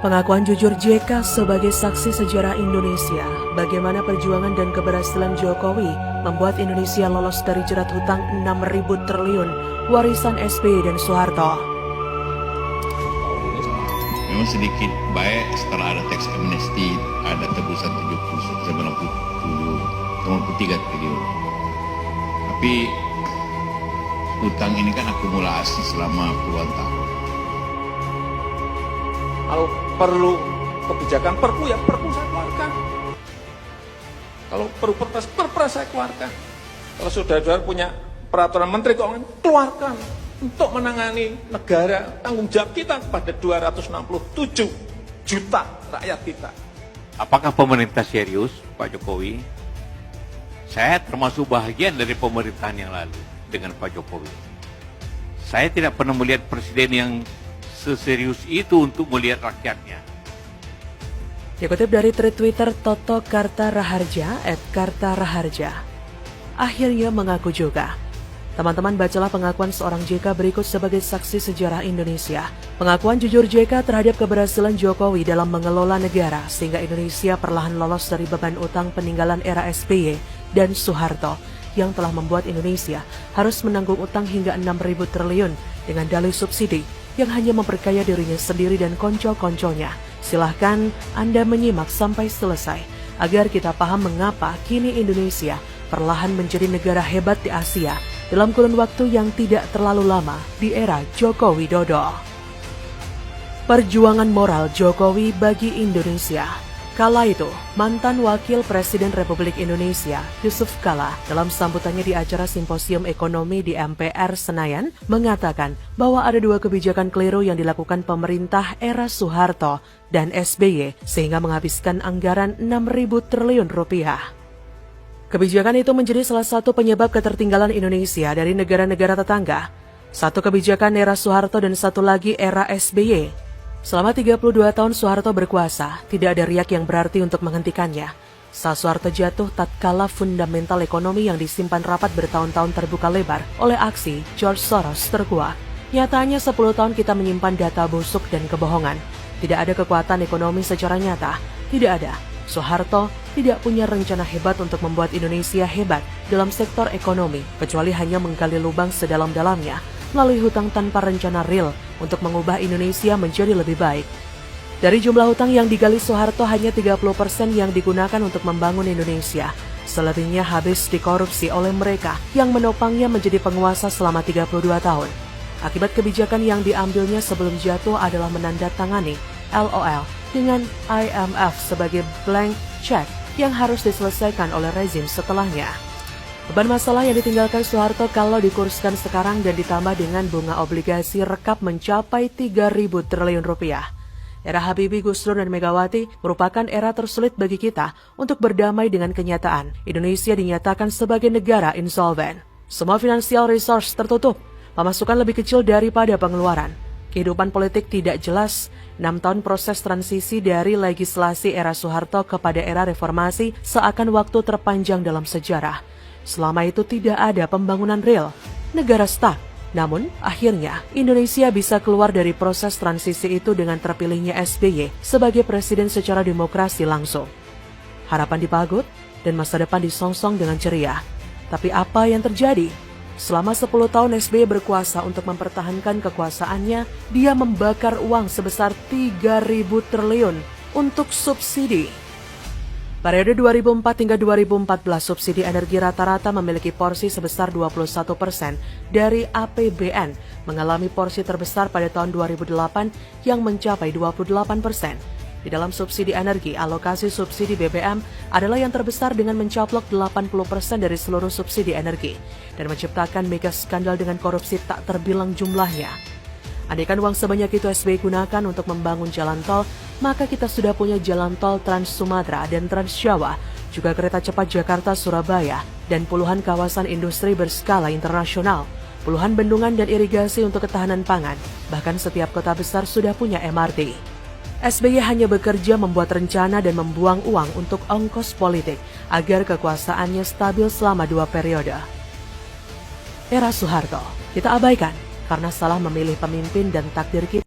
Pengakuan jujur JK sebagai saksi sejarah Indonesia, bagaimana perjuangan dan keberhasilan Jokowi membuat Indonesia lolos dari jerat hutang 6.000 triliun warisan SBY dan Soeharto. Memang sedikit baik setelah ada teks amnesti, ada tebusan 93 triliun. Tapi hutang ini kan akumulasi selama puluhan tahun. Kalau perlu kebijakan perpu, ya perpu saya keluarkan. Kalau perlu perpres saya keluarkan. Kalau saudara-saudara punya peraturan menteri keuangan, keluarkan untuk menangani negara. Tanggung jawab kita kepada 267 juta rakyat kita. Apakah pemerintah serius, Pak Jokowi? Saya termasuk bahagian dari pemerintahan yang lalu dengan Pak Jokowi. Saya tidak pernah melihat presiden yang seserius itu untuk melihat rakyatnya. Dikutip dari tweet Twitter Toto Kartaraharja @Kartaraharja, akhirnya mengaku juga. Teman-teman, bacalah pengakuan seorang JK berikut sebagai saksi sejarah Indonesia. Pengakuan jujur JK terhadap keberhasilan Jokowi dalam mengelola negara sehingga Indonesia perlahan lolos dari beban utang peninggalan era SBY dan Soeharto yang telah membuat Indonesia harus menanggung utang hingga 6.000 triliun dengan dalih subsidi yang hanya memperkaya dirinya sendiri dan konco-konconya. Silahkan Anda menyimak sampai selesai agar kita paham mengapa kini Indonesia perlahan menjadi negara hebat di Asia dalam kurun waktu yang tidak terlalu lama di era Joko Widodo. Perjuangan moral Jokowi bagi Indonesia. Kala itu, mantan Wakil Presiden Republik Indonesia, Yusuf Kala, dalam sambutannya di acara Simposium Ekonomi di MPR Senayan, mengatakan bahwa ada dua kebijakan keliru yang dilakukan pemerintah era Soeharto dan SBY sehingga menghabiskan anggaran 6.000 triliun rupiah. Kebijakan itu menjadi salah satu penyebab ketertinggalan Indonesia dari negara-negara tetangga. Satu kebijakan era Soeharto dan satu lagi era SBY. Selama 32 tahun Soeharto berkuasa, tidak ada riak yang berarti untuk menghentikannya. Saat Soeharto jatuh, tatkala fundamental ekonomi yang disimpan rapat bertahun-tahun terbuka lebar oleh aksi George Soros terkuak. Nyatanya 10 tahun kita menyimpan data busuk dan kebohongan. Tidak ada kekuatan ekonomi secara nyata, tidak ada. Soeharto tidak punya rencana hebat untuk membuat Indonesia hebat dalam sektor ekonomi, kecuali hanya menggali lubang sedalam-dalamnya melalui hutang tanpa rencana real untuk mengubah Indonesia menjadi lebih baik. Dari jumlah hutang yang digali Soeharto, hanya 30% yang digunakan untuk membangun Indonesia. Selebihnya habis dikorupsi oleh mereka yang menopangnya menjadi penguasa selama 32 tahun. Akibat kebijakan yang diambilnya sebelum jatuh adalah menandatangani LOL dengan IMF sebagai blank check yang harus diselesaikan oleh rezim setelahnya. Beban masalah yang ditinggalkan Soeharto kalau dikurskan sekarang dan ditambah dengan bunga obligasi rekap mencapai 3.000 triliun rupiah. Era Habibie, Gus Dur, dan Megawati merupakan era tersulit bagi kita untuk berdamai dengan kenyataan. Indonesia dinyatakan sebagai negara insolven. Semua financial resource tertutup, pemasukan lebih kecil daripada pengeluaran. Kehidupan politik tidak jelas. 6 tahun proses transisi dari legislasi era Soeharto kepada era reformasi seakan waktu terpanjang dalam sejarah. Selama itu tidak ada pembangunan real, negara stuck. Namun, akhirnya Indonesia bisa keluar dari proses transisi itu dengan terpilihnya SBY sebagai presiden secara demokrasi langsung. Harapan dipagut dan masa depan disongsong dengan ceria. Tapi apa yang terjadi? Selama 10 tahun SBY berkuasa untuk mempertahankan kekuasaannya, dia membakar uang sebesar 3.000 triliun untuk subsidi. Periode 2004 hingga 2014, subsidi energi rata-rata memiliki porsi sebesar 21% dari APBN, mengalami porsi terbesar pada tahun 2008 yang mencapai 28%. Di dalam subsidi energi, alokasi subsidi BBM adalah yang terbesar dengan mencaplok 80% dari seluruh subsidi energi dan menciptakan mega skandal dengan korupsi tak terbilang jumlahnya. Andaikan uang sebanyak itu SBY gunakan untuk membangun jalan tol, maka kita sudah punya jalan tol Trans Sumatera dan Trans Jawa, juga kereta cepat Jakarta-Surabaya, dan puluhan kawasan industri berskala internasional, puluhan bendungan dan irigasi untuk ketahanan pangan, bahkan setiap kota besar sudah punya MRT. SBY hanya bekerja membuat rencana dan membuang uang untuk ongkos politik agar kekuasaannya stabil selama 2 periode. Era Soeharto kita abaikan karena salah memilih pemimpin dan takdir kita